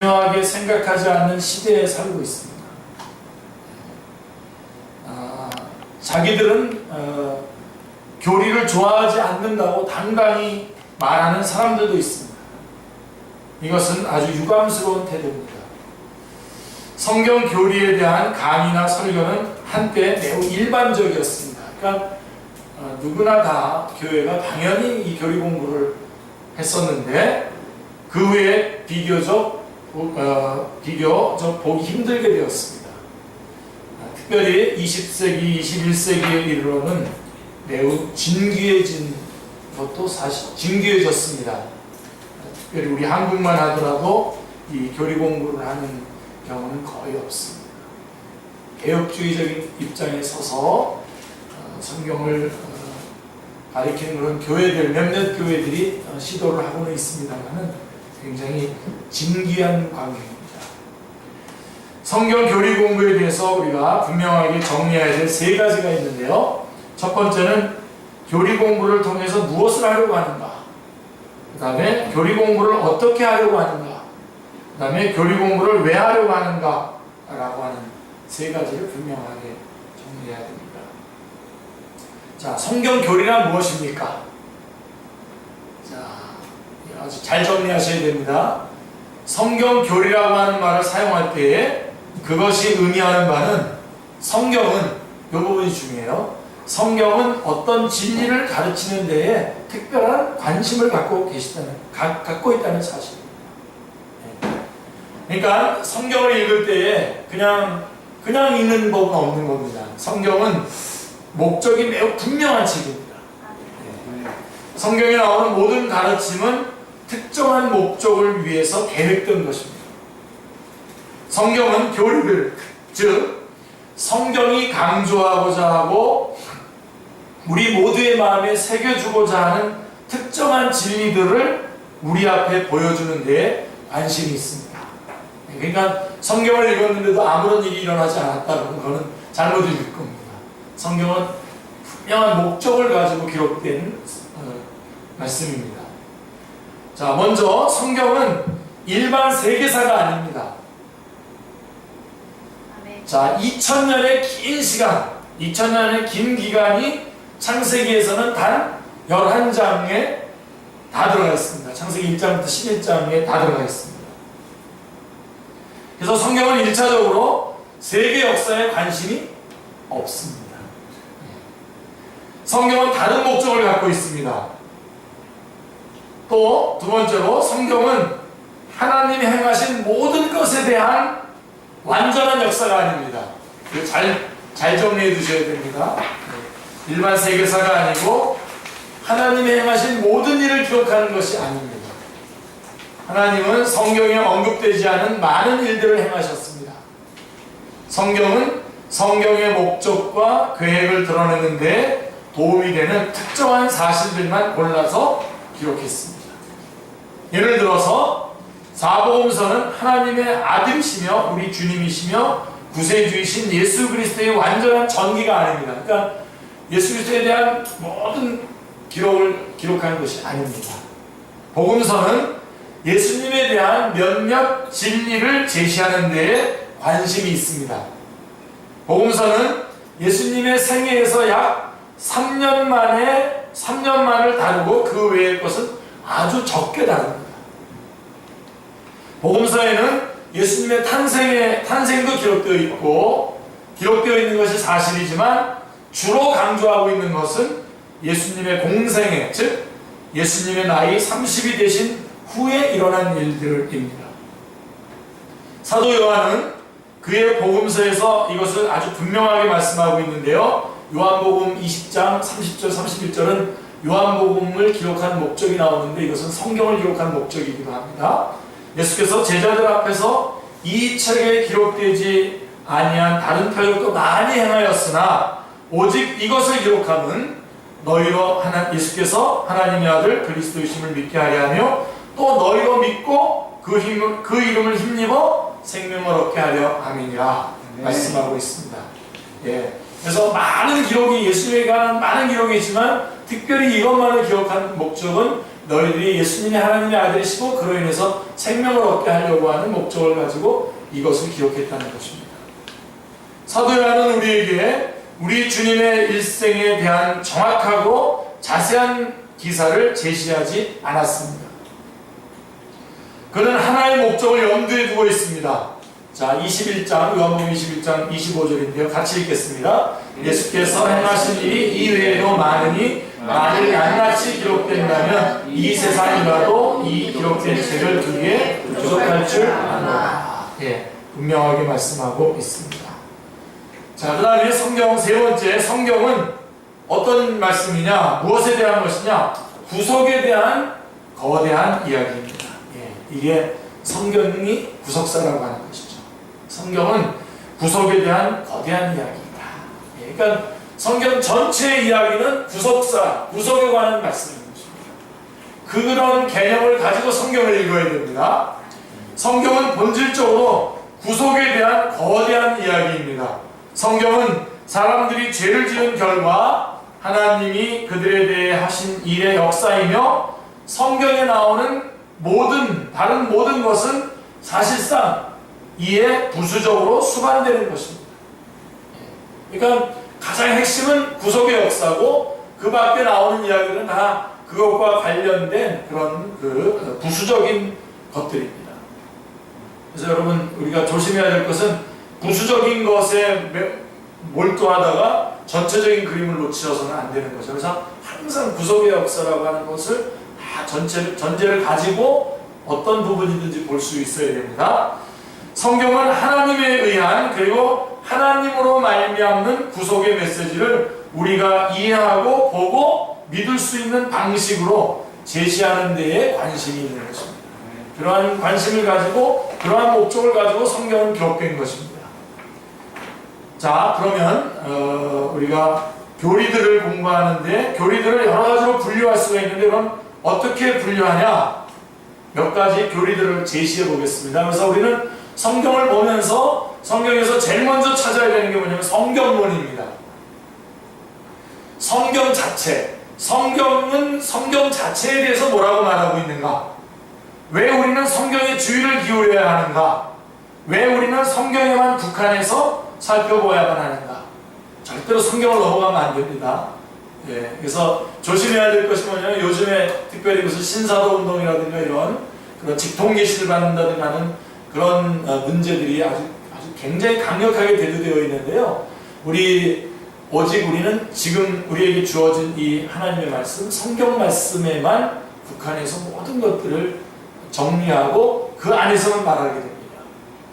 중요하게 생각하지 않는 시대에 살고 있습니다. 자기들은 교리를 좋아하지 않는다고 당당히 말하는 사람들도 있습니다. 이것은 아주 유감스러운 태도입니다. 성경 교리에 대한 강의나 설교는 한때 매우 일반적이었습니다. 그러니까 누구나 다 교회가 당연히 이 교리 공부를 했었는데 그 후에 비교적 보기 힘들게 되었습니다. 특별히 20세기, 21세기에 이르러는 매우 진귀해진 것도 사실 진귀해졌습니다. 특별히 우리 한국만 하더라도 이 교리 공부를 하는 경우는 거의 없습니다. 개혁주의적인 입장에 서서 성경을 가리키는 그런 교회들, 몇몇 교회들이 시도를 하고는 있습니다만은 굉장히 진귀한 광경입니다. 성경 교리 공부에 대해서 우리가 분명하게 정리해야 될 세 가지가 있는데요. 첫 번째는 교리 공부를 통해서 무엇을 하려고 하는가? 그 다음에 교리 공부를 어떻게 하려고 하는가? 그 다음에 교리 공부를 왜 하려고 하는가? 라고 하는 세 가지를 분명하게 정리해야 됩니다. 자, 성경 교리란 무엇입니까? 자, 아주 잘 정리하셔야 됩니다. 성경 교리라고 하는 말을 사용할 때에 그것이 의미하는 바는 성경은 이 부분이 중요해요. 성경은 어떤 진리를 가르치는 데에 특별한 관심을 갖고 있다는 사실입니다. 그러니까 성경을 읽을 때에 그냥 읽는 법은 없는 겁니다. 성경은 목적이 매우 분명한 책입니다. 성경에 나오는 모든 가르침은 특정한 목적을 위해서 계획된 것입니다. 성경은 교리를, 즉 성경이 강조하고자 하고 우리 모두의 마음에 새겨주고자 하는 특정한 진리들을 우리 앞에 보여주는 데에 관심이 있습니다. 그러니까 성경을 읽었는데도 아무런 일이 일어나지 않았다는 것은 잘못 읽을 겁니다. 성경은 분명한 목적을 가지고 기록된 말씀입니다. 자, 먼저 성경은 일반 세계사가 아닙니다. 자, 2000년의 긴 시간, 2000년의 긴 기간이 창세기에서는 단 11장에 다 들어가 있습니다. 창세기 1장부터 11장에 다 들어가 있습니다. 그래서 성경은 1차적으로 세계 역사에 관심이 없습니다. 성경은 다른 목적을 갖고 있습니다. 또 두 번째로 성경은 하나님이 행하신 모든 것에 대한 완전한 역사가 아닙니다. 잘 정리해 두셔야 됩니다. 일반 세계사가 아니고 하나님이 행하신 모든 일을 기록하는 것이 아닙니다. 하나님은 성경에 언급되지 않은 많은 일들을 행하셨습니다. 성경은 성경의 목적과 계획을 드러내는 데 도움이 되는 특정한 사실들만 골라서 기록했습니다. 예를 들어서 사복음서는 하나님의 아들이시며 우리 주님이시며 구세주이신 예수 그리스도의 완전한 전기가 아닙니다. 그러니까 예수 그리스도에 대한 모든 기록을 기록하는 것이 아닙니다. 복음서는 예수님에 대한 몇몇 진리를 제시하는 데에 관심이 있습니다. 복음서는 예수님의 생애에서 약 3년만을 다루고 그 외의 것은 아주 적게 다룹니다. 복음서에는 예수님의 탄생도 기록되어 있는 것이 사실이지만 주로 강조하고 있는 것은 예수님의 공생애, 즉 예수님의 나이 30이 되신 후에 일어난 일들입니다. 사도 요한은 그의 복음서에서 이것을 아주 분명하게 말씀하고 있는데요. 요한복음 20장 30절 31절은 요한복음을 기록한 목적이 나오는데 이것은 성경을 기록한 목적이기도 합니다. 예수께서 제자들 앞에서 이 책에 기록되지 아니한 다른 표적도 많이 행하였으나 오직 이것을 기록함은 너희로 예수께서 하나님의 아들 그리스도이심을 믿게 하려 하며 또 너희로 믿고 그 이름을 힘입어 생명을 얻게 하려 함이니라 말씀하고 있습니다. 예. 그래서 많은 기록이 예수에 관한 많은 기록이 있지만 특별히 이것만을 기억한 목적은 너희들이 예수님이 하나님의 아들이시고 그로 인해서 생명을 얻게 하려고 하는 목적을 가지고 이것을 기억했다는 것입니다. 사도 요한은 우리에게 우리 주님의 일생에 대한 정확하고 자세한 기사를 제시하지 않았습니다. 그는 하나의 목적을 염두에 두고 있습니다. 자, 21장, 요한복음 21장 25절인데요. 같이 읽겠습니다. 예수께서 행하신 일이 이외에도 많으니 만일 낱낱이 기록된다면 이 세상이라도 이 기록된 책을 두기에 부족할 줄 아노라. 예, 분명하게 말씀하고 있습니다. 자, 그 다음에 성경 세 번째, 성경은 어떤 말씀이냐, 무엇에 대한 것이냐, 구속에 대한 거대한 이야기입니다. 예, 이게 성경이 구속사라고 하는 것이죠. 성경은 구속에 대한 거대한 이야기입니다. 예, 그러니까 성경 전체의 이야기는 구속사, 구속에 관한 말씀인 것입니다. 그런 개념을 가지고 성경을 읽어야 됩니다. 성경은 본질적으로 구속에 대한 거대한 이야기입니다. 성경은 사람들이 죄를 지은 결과 하나님이 그들에 대해 하신 일의 역사이며 성경에 나오는 다른 모든 것은 사실상 이에 부수적으로 수반되는 것입니다. 그러니까 가장 핵심은 구속의 역사고 그 밖에 나오는 이야기는 다 그것과 관련된 그런 부수적인 것들입니다. 그래서 여러분 우리가 조심해야 될 것은 부수적인 것에 몰두하다가 전체적인 그림을 놓치셔서는 안 되는 거죠. 그래서 항상 구속의 역사라고 하는 것을 다 전제를 가지고 어떤 부분이든지 볼 수 있어야 됩니다. 성경은 하나님에 의한 그리고 하나님으로 말미암는 구속의 메시지를 우리가 이해하고 보고 믿을 수 있는 방식으로 제시하는 데에 관심이 있는 것입니다. 그러한 관심을 가지고 그러한 목적을 가지고 성경은 기록된 것입니다. 자, 그러면 우리가 교리들을 공부하는데 교리들을 여러 가지로 분류할 수가 있는데 그럼 어떻게 분류하냐? 몇 가지 교리들을 제시해 보겠습니다. 그래서 우리는 성경을 보면서 성경에서 제일 먼저 찾아야 되는 게 뭐냐면 성경론입니다. 성경 자체. 성경은 성경 자체에 대해서 뭐라고 말하고 있는가? 왜 우리는 성경에 주의를 기울여야 하는가? 왜 우리는 성경에만 국한해서 살펴보아야만 하는가? 절대로 성경을 넘어가면 안 됩니다. 예, 그래서 조심해야 될 것이 뭐냐면 요즘에 특별히 무슨 신사도 운동이라든가 이런 그런 직통계시를 받는다든가 하는 그런 문제들이 아주 굉장히 강력하게 대두되어 있는데요. 오직 우리는 지금 우리에게 주어진 이 하나님의 말씀, 성경 말씀에만 국한해서 모든 것들을 정리하고 그 안에서만 말하게 됩니다.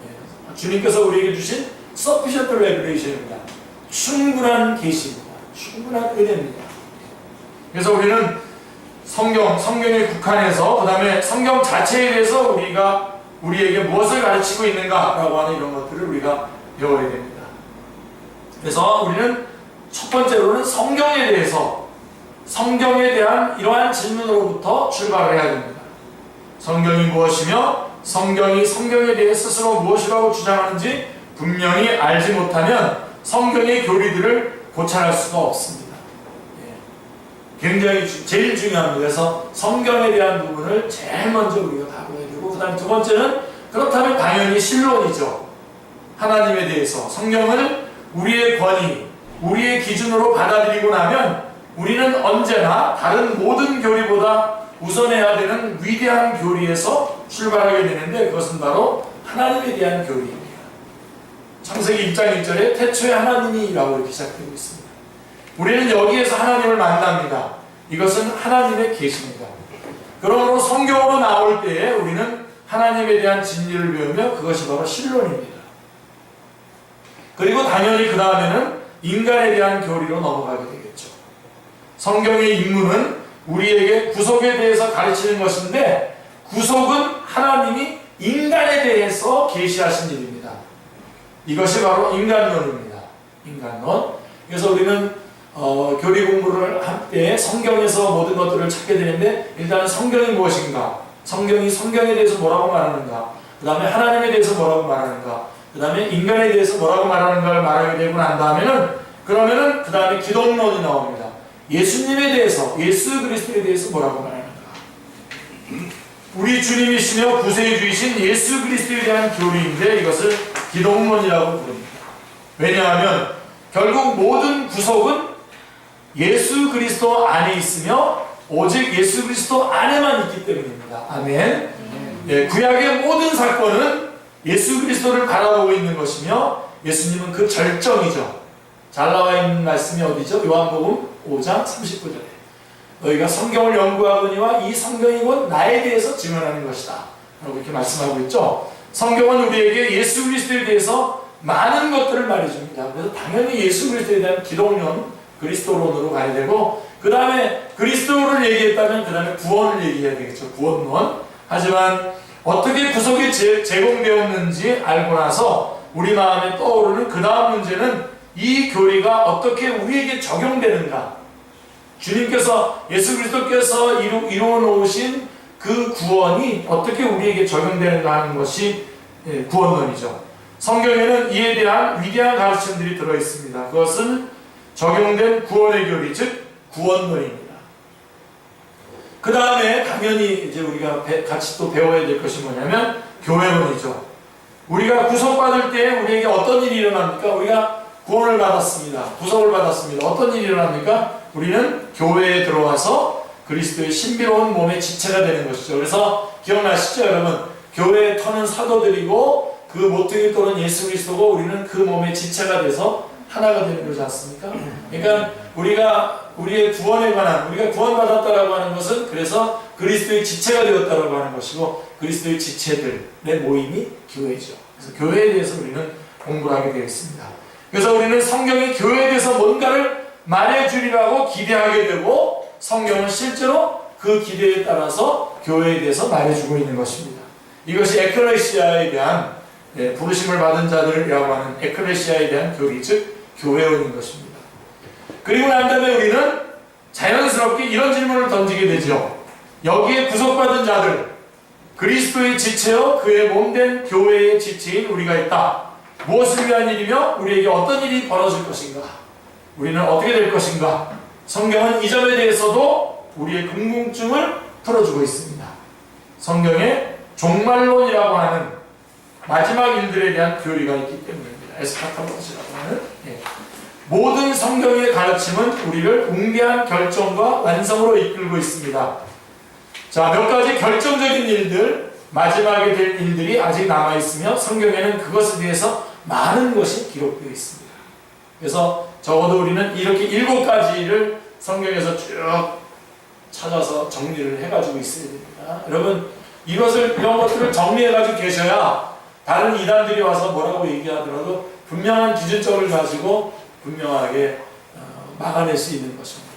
예, 주님께서 우리에게 주신 sufficient revelation입니다. 충분한 계시입니다. 충분한 은혜입니다. 그래서 우리는 성경에 국한해서 그 다음에 성경 자체에 대해서 우리에게 무엇을 가르치고 있는가라고 하는 이런 것들을 우리가 배워야 됩니다. 그래서 우리는 첫 번째로는 성경에 대한 이러한 질문으로부터 출발을 해야 됩니다. 성경이 무엇이며 성경에 대해 스스로 무엇이라고 주장하는지 분명히 알지 못하면 성경의 교리들을 고찰할 수가 없습니다. 예. 굉장히 제일 중요합니다. 그래서 성경에 대한 부분을 제일 먼저 우리가 다뤄야 되고 그 다음 두 번째는 그렇다면 당연히 신론이죠. 하나님에 대해서 성경을 우리의 권위, 우리의 기준으로 받아들이고 나면 우리는 언제나 다른 모든 교리보다 우선해야 되는 위대한 교리에서 출발하게 되는데 그것은 바로 하나님에 대한 교리입니다. 창세기 1장 1절에 태초에 하나님이라고 이렇게 시작되고 있습니다. 우리는 여기에서 하나님을 만납니다. 이것은 하나님의 계시입니다. 그러므로 성경으로 나올 때에 우리는 하나님에 대한 진리를 배우며 그것이 바로 신론입니다. 그리고 당연히 그 다음에는 인간에 대한 교리로 넘어가게 되겠죠. 성경의 임무는 우리에게 구속에 대해서 가르치는 것인데 구속은 하나님이 인간에 대해서 계시하신 일입니다. 이것이 바로 인간론입니다. 인간론. 그래서 우리는 교리 공부를 할 때 성경에서 모든 것들을 찾게 되는데 일단 성경이 무엇인가? 성경에 대해서 뭐라고 말하는가? 그 다음에 하나님에 대해서 뭐라고 말하는가? 그 다음에 인간에 대해서 뭐라고 말하는가를 말하게 되고 난 다음에는 그러면은 그 다음에 기독론이 나옵니다. 예수님에 대해서, 예수 그리스도에 대해서 뭐라고 말하는가? 우리 주님이시며 구세주이신 예수 그리스도에 대한 교리인데 이것을 기독론이라고 부릅니다. 왜냐하면 결국 모든 구속은 예수 그리스도 안에 있으며 오직 예수 그리스도 안에만 있기 때문입니다. 아멘. 예, 구약의 모든 사건은 예수 그리스도를 바라보고 있는 것이며 예수님은 그 절정이죠. 잘 나와 있는 말씀이 어디죠? 요한복음 5장 39절에 너희가 성경을 연구하거니와 이 성경이 곧 나에 대해서 증언하는 것이다 라고 이렇게 말씀하고 있죠. 성경은 우리에게 예수 그리스도에 대해서 많은 것들을 말해줍니다. 그래서 당연히 예수 그리스도에 대한 기독론, 그리스도론으로 가야 되고 그 다음에 그리스도를 얘기했다면 그 다음에 구원을 얘기해야 되겠죠. 구원론. 하지만 어떻게 구속이 제공되었는지 알고 나서 우리 마음에 떠오르는 그 다음 문제는 이 교리가 어떻게 우리에게 적용되는가. 주님께서, 예수 그리스도께서 이루어 놓으신 그 구원이 어떻게 우리에게 적용되는가 하는 것이 구원론이죠. 성경에는 이에 대한 위대한 가르침들이 들어있습니다. 그것은 적용된 구원의 교리, 즉 구원론입니다. 그 다음에 당연히 이제 우리가 같이 또 배워야 될 것이 뭐냐면 교회론이죠. 우리가 구속받을 때 우리에게 어떤 일이 일어납니까? 우리가 구원을 받았습니다. 구속을 받았습니다. 어떤 일이 일어납니까? 우리는 교회에 들어와서 그리스도의 신비로운 몸의 지체가 되는 것이죠. 그래서 기억나시죠, 여러분? 교회에 터는 사도들이고 그 모퉁이 돌은 예수 그리스도고 우리는 그 몸의 지체가 돼서 하나가 되는 거지 않습니까? 그러니까 우리의 구원에 관한, 우리가 구원받았다라고 하는 것은 그래서 그리스도의 지체가 되었다라고 하는 것이고 그리스도의 지체들의 모임이 교회죠. 그래서 교회에 대해서 우리는 공부를 하게 되어 있습니다. 그래서 우리는 성경이 교회에 대해서 뭔가를 말해주리라고 기대하게 되고 성경은 실제로 그 기대에 따라서 교회에 대해서 말해주고 있는 것입니다. 이것이 에클레시아에 대한 부르심을 받은 자들이라고 하는 에클레시아에 대한 교리, 즉 교회론인 것입니다. 그리고 난 다음에 우리는 자연스럽게 이런 질문을 던지게 되죠. 여기에 구속받은 자들, 그리스도의 지체요 그의 몸된 교회의 지체인 우리가 있다. 무엇을 위한 일이며 우리에게 어떤 일이 벌어질 것인가? 우리는 어떻게 될 것인가? 성경은 이 점에 대해서도 우리의 궁금증을 풀어주고 있습니다. 성경에 종말론이라고 하는 마지막 일들에 대한 교리가 있기 때문입니다. 에스카탈로스라고 하는 모든 성경의 가르침은 우리를 웅대한 결정과 완성으로 이끌고 있습니다. 자, 몇 가지 결정적인 일들, 마지막에 될 일들이 아직 남아있으며 성경에는 그것에 대해서 많은 것이 기록되어 있습니다. 그래서 적어도 우리는 이렇게 7가지를 성경에서 쭉 찾아서 정리를 해가지고 있어야 됩니다. 여러분, 이런 것들을 정리해가지고 계셔야 다른 이단들이 와서 뭐라고 얘기하더라도 분명한 기준점을 가지고 분명하게 막아낼 수 있는 것입니다.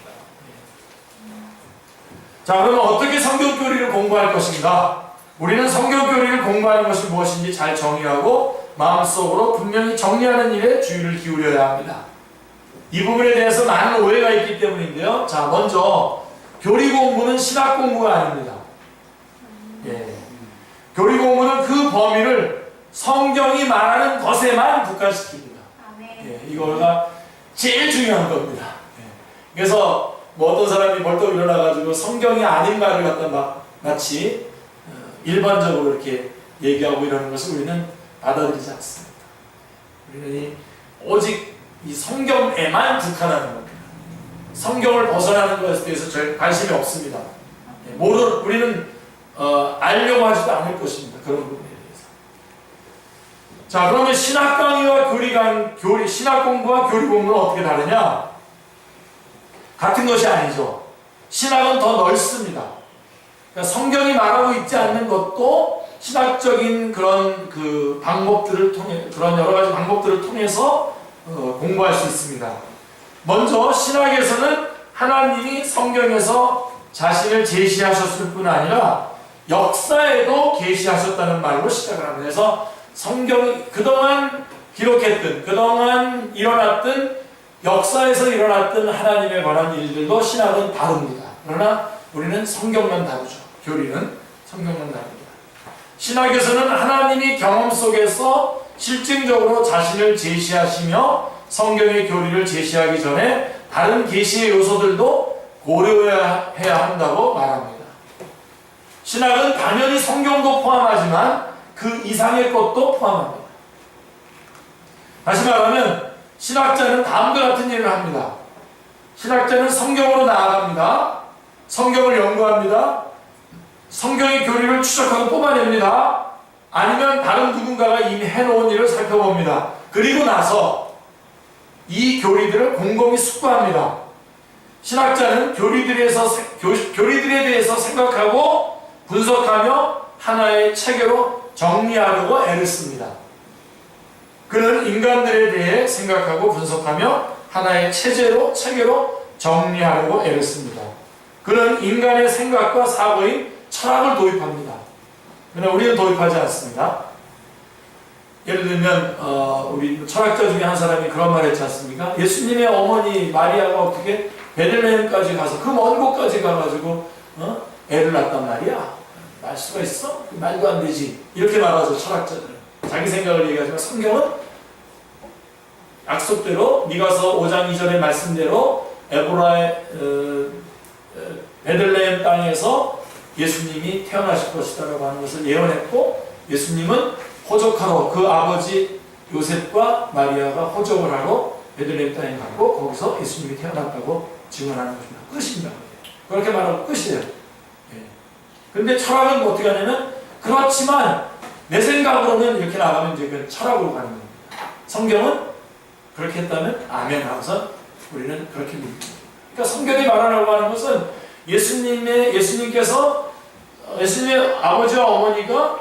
자, 그러면 어떻게 성경교리를 공부할 것인가? 우리는 성경교리를 공부하는 것이 무엇인지 잘 정의하고 마음속으로 분명히 정리하는 일에 주의를 기울여야 합니다. 이 부분에 대해서 많은 오해가 있기 때문인데요. 자, 먼저 교리 공부는 신학 공부가 아닙니다. 교리 공부는 그 범위를 성경이 말하는 것에만 국한시킵니다. 이거가 제일 중요한 겁니다. 그래서 뭐 어떤 사람이 벌떡 일어나가지고 성경이 아닌 말을 갖다 마치 일반적으로 이렇게 얘기하고 이러는 것을 우리는 받아들이지 않습니다. 우리는 오직 이 성경에만 국한하는 겁니다. 성경을 벗어나는 것에 대해서 별 관심이 없습니다. 우리는 알려고 하지도 않을 것입니다. 그런 부분에 대해서. 자, 그러면 신학 강의와 신학 공부와 교리 공부는 어떻게 다르냐? 같은 것이 아니죠. 신학은 더 넓습니다. 그러니까 성경이 말하고 있지 않는 것도 신학적인 그런 방법들을 통해, 그런 여러 가지 방법들을 통해서 공부할 수 있습니다. 먼저 신학에서는 하나님이 성경에서 자신을 제시하셨을 뿐 아니라 역사에도 계시하셨다는 말로 시작을 합니다. 그래서 성경이 그동안 기록했던, 그동안 일어났던, 역사에서 일어났던 하나님에 관한 일들도 신학은 다룹니다. 그러나 우리는 성경만 다루죠. 교리는 성경만 다룹니다. 신학에서는 하나님이 경험 속에서 실증적으로 자신을 제시하시며 성경의 교리를 제시하기 전에 다른 계시의 요소들도 고려해야 한다고 말합니다. 신학은 당연히 성경도 포함하지만 그 이상의 것도 포함합니다. 다시 말하면 신학자는 다음과 같은 일을 합니다. 신학자는 성경으로 나아갑니다. 성경을 연구합니다. 성경의 교리를 추적하고 뽑아냅니다. 아니면 다른 누군가가 이미 해놓은 일을 살펴봅니다. 그리고 나서 이 교리들을 곰곰이 숙고합니다. 신학자는 교리들에 대해서 생각하고 분석하며 하나의 체계로 정리하려고 애를 씁니다. 그는 인간들에 대해 생각하고 분석하며 하나의 체계로 정리하려고 애를 씁니다. 그는 인간의 생각과 사고인 철학을 도입합니다. 그러나 우리는 도입하지 않습니다. 예를 들면 우리 철학자 중에 한 사람이 그런 말 했지 않습니까? 예수님의 어머니 마리아가 어떻게 베들레헴까지 가서 그 먼 곳까지 가가지고 애를 낳단 말이야? 날 수가 있어? 말도 안 되지. 이렇게 말하죠, 철학자들은. 자기 생각을 얘기하지만 성경은 약속대로 미가서 5장 2절의 말씀대로 에브라의 베들레헴 땅에서 예수님이 태어나실 것이다라고 하는 것을 예언했고, 예수님은 호적하러 그 아버지 요셉과 마리아가 호적을 하러 베들레헴 땅에 갔고 거기서 예수님이 태어났다고 증언하는 것입니다. 끝입니다. 그렇게 말하고 끝이에요. 그런데 철학은 뭐 어떻게 하냐면, 그렇지만 내 생각으로는 이렇게 나가면 이제 그 철학으로 가는 겁니다. 성경은 그렇게 했다면 아멘 하고서 우리는 그렇게 믿습니다. 그러니까 성경이 말하라고 하는 것은 예수님께서 예수님의 아버지와 어머니가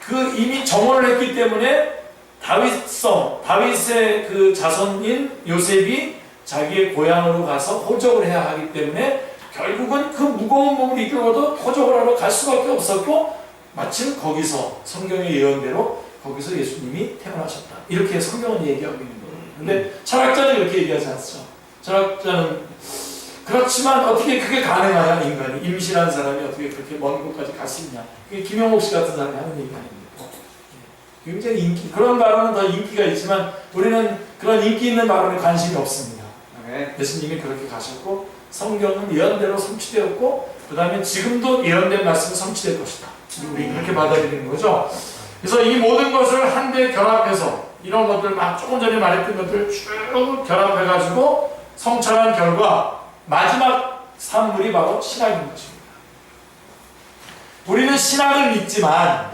그 이미 정언을 했기 때문에 다윗의 그 자손인 요셉이 자기의 고향으로 가서 호적을 해야 하기 때문에 결국은 그 무거운 몸을 이끌고도 호적을 하러 갈 수밖에 없었고, 마침 거기서 성경의 예언대로 거기서 예수님이 태어나셨다. 이렇게 성경은 얘기하고 있는 거예요. 근데 철학자는 이렇게 얘기하지 않죠. 철학자는 그렇지만 어떻게 그게 가능하냐, 인간이 임신한 사람이 어떻게 그렇게 먼 곳까지 갈 수 있냐. 그게 김영옥 씨 같은 사람이 하는 얘기 아닙니까? 굉장히 그런 발언은 더 인기가 있지만 우리는 그런 인기 있는 발언에 관심이 없습니다. 예수님이 그렇게 가셨고 성경은 예언대로 성취되었고 그 다음에 지금도 예언된 말씀은 성취될 것이다. 우리 그렇게 받아들이는 거죠. 그래서 이 모든 것을 한데 결합해서 이런 것들 막 조금 전에 말했던 것들을 쭉 결합해가지고 성찰한 결과 마지막 산물이 바로 신학인 것입니다. 우리는 신학을 믿지만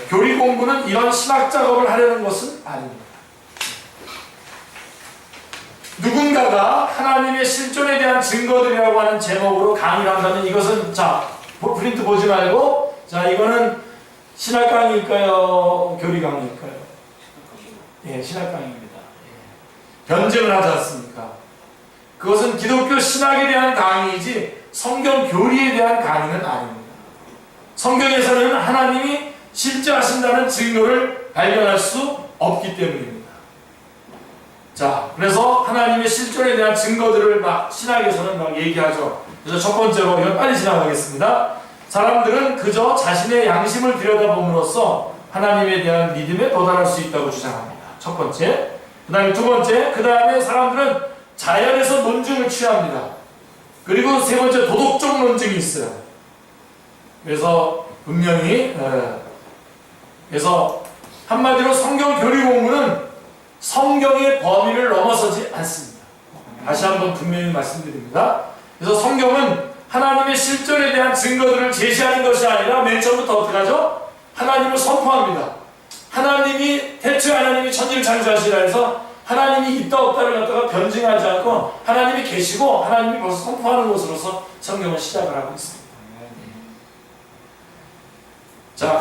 교리 공부는 이런 신학 작업을 하려는 것은 아닙니다. 누군가가 하나님의 실존에 대한 증거들이라고 하는 제목으로 강의를 한다면 이것은 프린트 보지 말고 이거는 신학 강의일까요? 교리 강의일까요? 신학 강의입니다. 변증을 하지 않습니까? 그것은 기독교 신학에 대한 강의이지 성경 교리에 대한 강의는 아닙니다. 성경에서는 하나님이 실제 하신다는 증거를 발견할 수 없기 때문입니다. 그래서 하나님의 실존에 대한 증거들을 신학에서는 얘기하죠. 그래서 첫 번째로, 이건 빨리 지나가겠습니다. 사람들은 그저 자신의 양심을 들여다봄으로써 하나님에 대한 믿음에 도달할 수 있다고 주장합니다. 첫 번째. 그 다음에 두 번째, 그 다음에 사람들은 자연에서 논증을 취합니다. 그리고 세 번째, 도덕적 논증이 있어요. 그래서 분명히 그래서 한마디로 성경 교리 공부는 성경의 범위를 넘어서지 않습니다. 다시 한번 분명히 말씀드립니다. 그래서 성경은 하나님의 실존에 대한 증거들을 제시하는 것이 아니라 맨 처음부터 어떻게 하죠? 하나님을 선포합니다. 태초에 하나님이 천지를 창조하시라 해서 하나님이 있다 없다를 갖다가 변증하지 않고 하나님이 계시고 하나님이 벌써 선포하는 것으로서 성경은 시작을 하고 있습니다.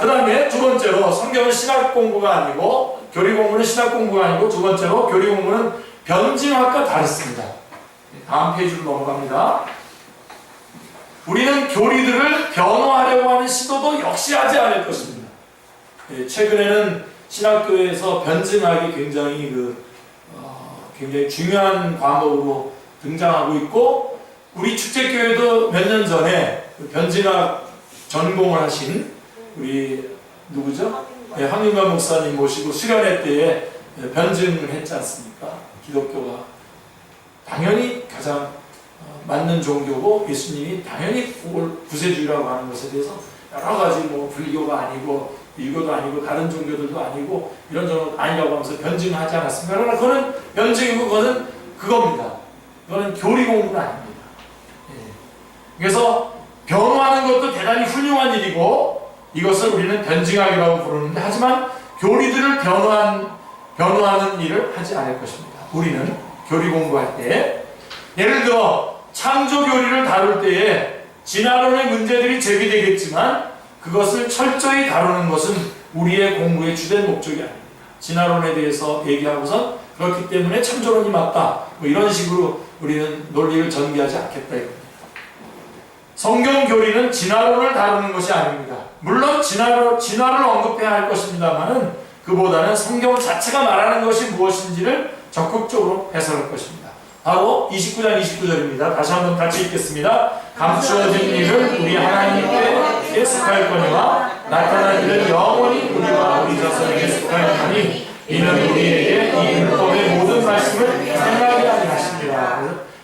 그 다음에 두 번째로, 성경은 신학 공부가 아니고, 교리 공부는 신학 공부가 아니고, 두 번째로 교리 공부는 변증학과 다르습니다. 다음 페이지로 넘어갑니다. 우리는 교리들을 변호하려고 하는 시도도 역시 하지 않을 것입니다. 최근에는 신학교에서 변증학이 굉장히 굉장히 중요한 과목으로 등장하고 있고, 우리 축제교회도 몇 년 전에 변증학 전공을 하신 우리 누구죠? 황인관 목사님 모시고 수련회 때에 변증을 했지 않습니까? 기독교가 당연히 가장 맞는 종교고 예수님이 당연히 그걸 구세주의라고 하는 것에 대해서 여러 가지 뭐 불교가 아니고 일교도 아니고 다른 종교들도 아니고 이런 종교 아니라고 하면서 변증하지 않았습니다. 그러나 그거는 변증이고 그거는 그겁니다. 그거는 교리 공부는 아닙니다. 예. 그래서 변호하는 것도 대단히 훌륭한 일이고 이것을 우리는 변증하기라고 부르는데 하지만 교리들을 변호하는 일을 하지 않을 것입니다. 우리는 교리 공부할 때 예를 들어 창조 교리를 다룰 때에 진화론의 문제들이 제기되겠지만 그것을 철저히 다루는 것은 우리의 공부의 주된 목적이 아닙니다. 진화론에 대해서 얘기하고선 그렇기 때문에 창조론이 맞다 뭐 이런 식으로 우리는 논리를 전개하지 않겠다 이겁니다. 성경 교리는 진화론을 다루는 것이 아닙니다. 물론 진화를 언급해야 할 것입니다만은 그보다는 성경 자체가 말하는 것이 무엇인지를 적극적으로 해석할 것입니다. 바로 29장 29절입니다. 다시 한번 같이 읽겠습니다. 감추어진 일을 우리 하나님께 예속하였거니와 나타난 일은 영원히 우리와 우리 자손에게 속하였나니 이는 우리에게 이 율법의 모든 말씀을 생각하게 하십니다.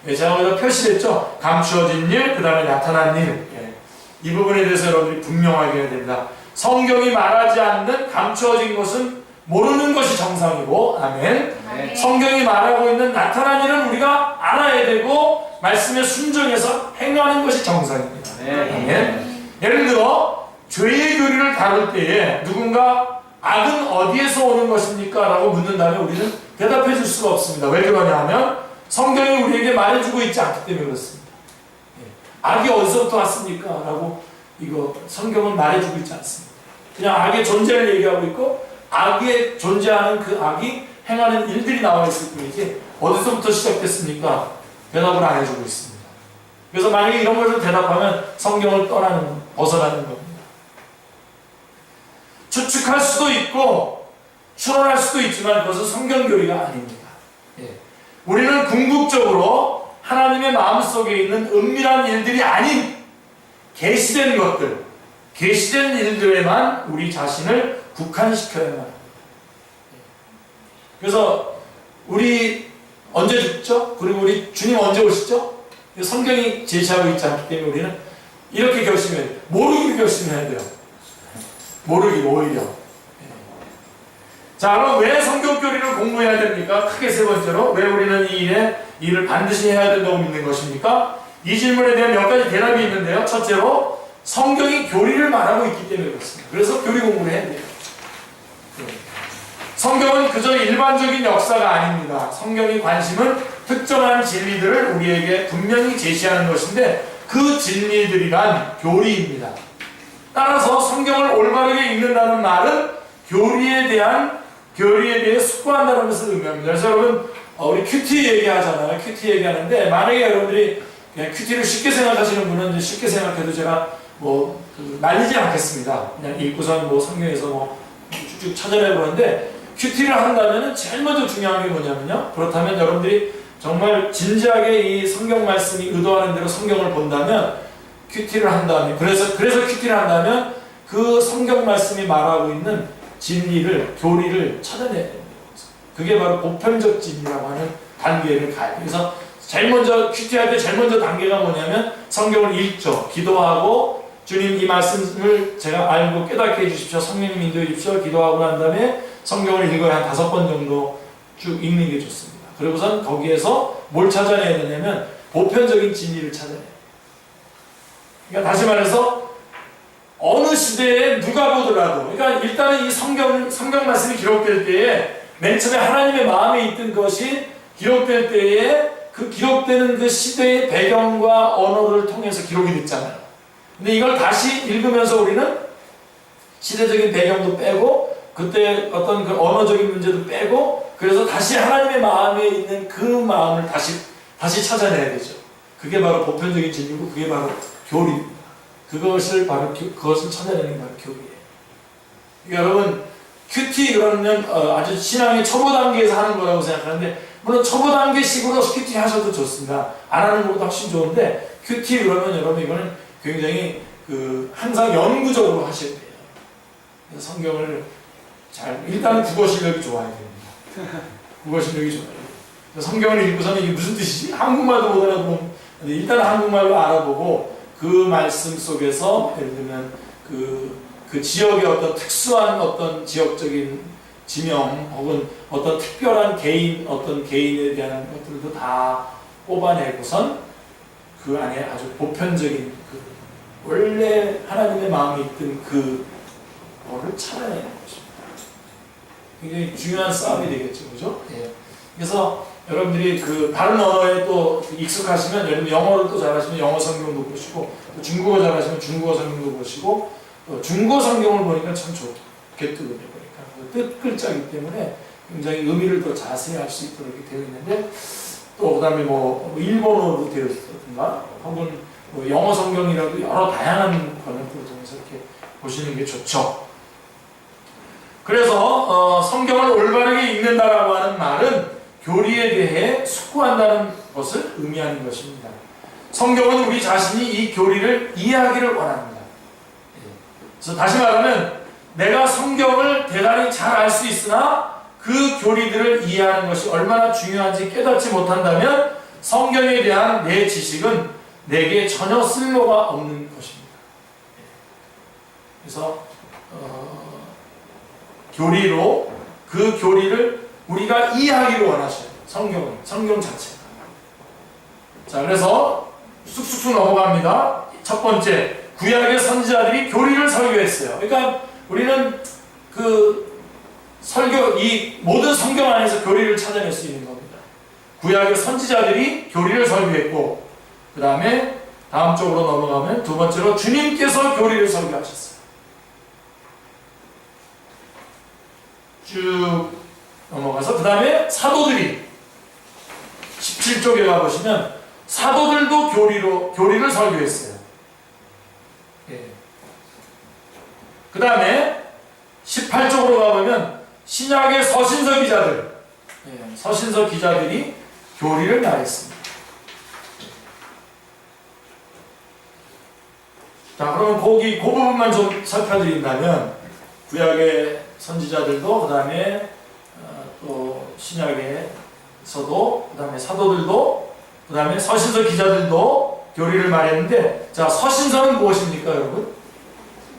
제가 여기서 표시됐죠. 감추어진 일, 그 다음에 나타난 일. 이 부분에 대해서 여러분들이 분명하게 해야 됩니다. 성경이 말하지 않는 감추어진 것은 모르는 것이 정상이고, 아멘. 성경이 말하고 있는 나타난 일은 우리가 알아야 되고 말씀에 순종해서 행하는 것이 정상입니다. 아멘. 예를 들어 죄의 교리를 다룰 때에 누군가 악은 어디에서 오는 것입니까? 라고 묻는다면 우리는 대답해 줄 수가 없습니다. 왜 그러냐 하면 성경이 우리에게 말해주고 있지 않기 때문에 그렇습니다. 악이 어디서부터 왔습니까? 라고 이거 성경은 말해주고 있지 않습니다. 그냥 악의 존재를 얘기하고 있고 악에 존재하는 그 악이 행하는 일들이 나와 있을 뿐이지 어디서부터 시작됐습니까? 대답을 안 해주고 있습니다. 그래서 만약에 이런 것을 대답하면 성경을 벗어나는 겁니다. 추측할 수도 있고 추론할 수도 있지만 그것은 성경 교리가 아닙니다. 우리는 궁극적으로 하나님의 마음속에 있는 은밀한 일들이 아닌 계시된 것들, 계시된 일들에만 우리 자신을 국한시켜야만 합니다. 그래서 우리 언제 죽죠? 그리고 우리 주님 언제 오시죠? 성경이 제시하고 있지 않기 때문에 우리는 이렇게 결심해야 돼요. 모르기로 결심해야 돼요. 모르기로 오히려. 자, 그럼 왜 성경교리를 공부해야 됩니까? 크게 세 번째로 왜 우리는 이 일을 반드시 해야 된다고 믿는 것입니까? 이 질문에 대한 몇 가지 대답이 있는데요. 첫째로 성경이 교리를 말하고 있기 때문에 그렇습니다. 그래서 교리 공부를 해야 돼요. 성경은 그저 일반적인 역사가 아닙니다. 성경의 관심은 특정한 진리들을 우리에게 분명히 제시하는 것인데 그 진리들이란 교리입니다. 따라서 성경을 올바르게 읽는다는 말은 교리에 대해 숙고한다는 것을 의미합니다. 그래서 여러분 우리 큐티 얘기하잖아요. 큐티 얘기하는데 만약에 여러분들이 그냥 큐티를 쉽게 생각하시는 분은 이제 쉽게 생각해도 제가 말리지 않겠습니다. 그냥 읽고선 성경에서 쭉쭉 찾아내 보는데 큐티를 한다면 제일 먼저 중요한 게 뭐냐면요. 그렇다면 여러분들이 정말 진지하게 이 성경 말씀이 의도하는 대로 성경을 본다면 큐티를 한다면 그래서 큐티를 한다면 그 성경 말씀이 말하고 있는 진리를 교리를 찾아내야 됩니다. 그게 바로 보편적 진리라고 하는 단계를 가요. 그래서 제일 먼저 큐티할 때 제일 먼저 단계가 뭐냐면 성경을 읽죠. 기도하고 주님 이 말씀을 제가 알고 깨닫게 해주십시오. 성령님 인도해 주십시오. 기도하고 난 다음에 성경을 읽어야 한 5번 정도 쭉 읽는 게 좋습니다. 그리고선 거기에서 뭘 찾아내야 되냐면 보편적인 진리를 찾아내요. 그러니까 다시 말해서 어느 시대에 누가 보더라도 그러니까 일단은 이 성경 말씀이 기록될 때에 맨 처음에 하나님의 마음에 있던 것이 기록될 때에 그 기록되는 그 시대의 배경과 언어를 통해서 기록이 됐잖아요. 근데 이걸 다시 읽으면서 우리는 시대적인 배경도 빼고 그때 어떤 그 언어적인 문제도 빼고 그래서 다시 하나님의 마음에 있는 그 마음을 다시 찾아내야 되죠. 그게 바로 보편적인 진리고 그게 바로 교리입니다. 그것을 찾아내는 게 바로 교리예요. 그러니까 여러분 큐티 그러면 아주 신앙의 초보 단계에서 하는 거라고 생각하는데 물론 초보 단계식으로 큐티 하셔도 좋습니다. 안 하는 것보다 훨씬 좋은데 큐티 그러면 여러분 이거는 굉장히 항상 영구적으로 하셔야 돼요. 성경을 일단 국어 실력이 좋아야 됩니다. 국어 실력이 좋아요. 성경을 읽고서는 이게 무슨 뜻이지? 한국말도 못 알아보면 일단 한국말로 알아보고 그 말씀 속에서 예를 들면 그 지역의 어떤 특수한 어떤 지역적인 지명 혹은 어떤 특별한 개인 어떤 개인에 대한 것들도 다 뽑아내고선 그 안에 아주 보편적인 그 원래 하나님의 마음에 있던 그 뭐를 찾아내는 것입니다. 굉장히 중요한 싸움이 되겠죠, 그죠? 예. 그래서 여러분들이 그 다른 언어에 또 익숙하시면, 예를 들면 영어를 또 잘하시면 영어 성경도 보시고, 또 중국어 잘하시면 중국어 성경도 보시고, 또 중국어 성경을 보니까 참 좋게 뜨거든요. 보니까 뜻 글자이기 때문에 굉장히 의미를 더 자세히 알 수 있도록 이렇게 되어 있는데, 또 그다음에 뭐 일본어로 되어 있었던가, 혹은 뭐 영어 성경이라도 여러 다양한 번역들을 통해서 이렇게 보시는 게 좋죠. 그래서 성경을 올바르게 읽는다라고 하는 말은 교리에 대해 숙고한다는 것을 의미하는 것입니다. 성경은 우리 자신이 이 교리를 이해하기를 원합니다. 그래서 다시 말하면 내가 성경을 대단히 잘 알 수 있으나 그 교리들을 이해하는 것이 얼마나 중요한지 깨닫지 못한다면 성경에 대한 내 지식은 내게 전혀 쓸모가 없는 것입니다. 그래서 교리로 그 교리를 우리가 이해하기를 원하셔요. 성경 자체가. 자, 그래서 쑥쑥 넘어갑니다. 첫 번째, 구약의 선지자들이 교리를 설교했어요. 그러니까 우리는 그 이 모든 성경 안에서 교리를 찾아낼 수 있는 겁니다. 구약의 선지자들이 교리를 설교했고, 그 다음에 다음 쪽으로 넘어가면 두 번째로 주님께서 교리를 설교하셨어요. 쭉 넘어가서 그 다음에 사도들이 17쪽에 가보시면 사도들도 교리를 설교했어요. 예. 그 다음에 18쪽으로 가보면 신약의 서신서 기자들, 서신서 기자들이 교리를 말했습니다. 자, 그러면 그 부분만 좀 살펴드린다면 구약의 선지자들도, 그 다음에 또 신약에서도, 그 다음에 사도들도, 그 다음에 서신서 기자들도 교리를 말했는데, 자, 서신서는 무엇입니까, 여러분?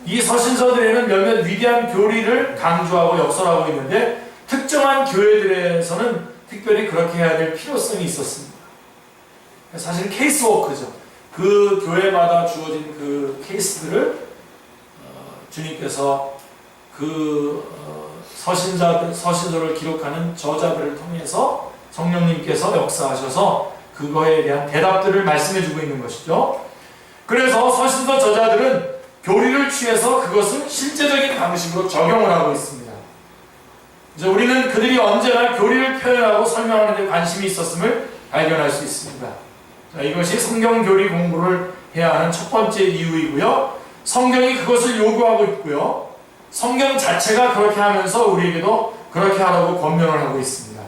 이 서신서들에는 몇몇 위대한 교리를 강조하고 역설하고 있는데, 특정한 교회들에서는 특별히 그렇게 해야 될 필요성이 있었습니다. 사실 케이스워크죠. 그 교회마다 주어진 그 케이스들을 주님께서 그 서신서를 기록하는 저자들을 통해서 성령님께서 역사하셔서 그거에 대한 대답들을 말씀해주고 있는 것이죠. 그래서 서신서 저자들은 교리를 취해서 그것을 실제적인 방식으로 적용을 하고 있습니다. 이제 우리는 그들이 언제나 교리를 표현하고 설명하는 데 관심이 있었음을 발견할 수 있습니다. 자, 이것이 성경 교리 공부를 해야 하는 첫 번째 이유이고요. 성경이 그것을 요구하고 있고요. 성경 자체가 그렇게 하면서 우리에게도 그렇게 하라고 권면을 하고 있습니다.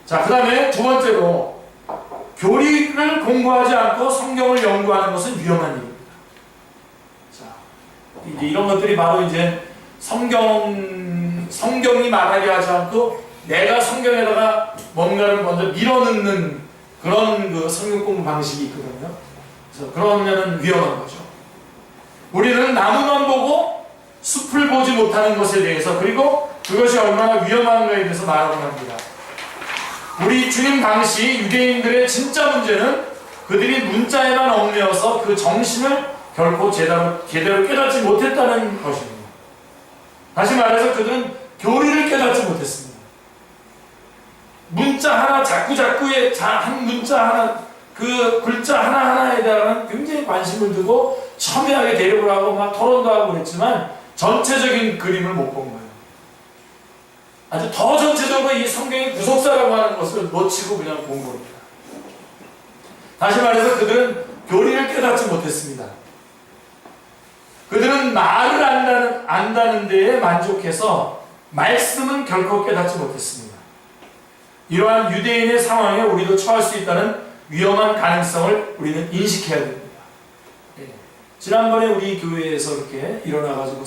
자, 그 다음에 두 번째로 교리를 공부하지 않고 성경을 연구하는 것은 위험한 일입니다. 자, 이제 이런 것들이 바로 이제 성경이 말하게 하지 않고 내가 성경에다가 뭔가를 먼저 밀어넣는 그런 그 성경 공부 방식이 있거든요. 그래서 그러면은 위험한 거죠. 우리는 나무만 보고 숲을 보지 못하는 것에 대해서, 그리고 그것이 얼마나 위험한가에 대해서 말하고 합니다. 우리 주님 당시 유대인들의 진짜 문제는 그들이 문자에만 얽매여서 그 정신을 결코 제대로 깨닫지 못했다는 것입니다. 다시 말해서 그들은 교리를 깨닫지 못했습니다. 문자 하나, 자꾸의 한 문자 하나, 그 글자 하나하나에 대한 굉장히 관심을 두고 첨예하게 대립을 하고 막 토론도 하고 그랬지만 전체적인 그림을 못 본 거예요. 아주 더 전체적으로 이 성경의 구속사라고 하는 것을 놓치고 그냥 본 겁니다. 다시 말해서 그들은 교리를 깨닫지 못했습니다. 그들은 말을 안다는 데에 만족해서 말씀은 결코 깨닫지 못했습니다. 이러한 유대인의 상황에 우리도 처할 수 있다는 위험한 가능성을 우리는 인식해야 됩니다. 지난번에 우리 교회에서 이렇게 일어나가지고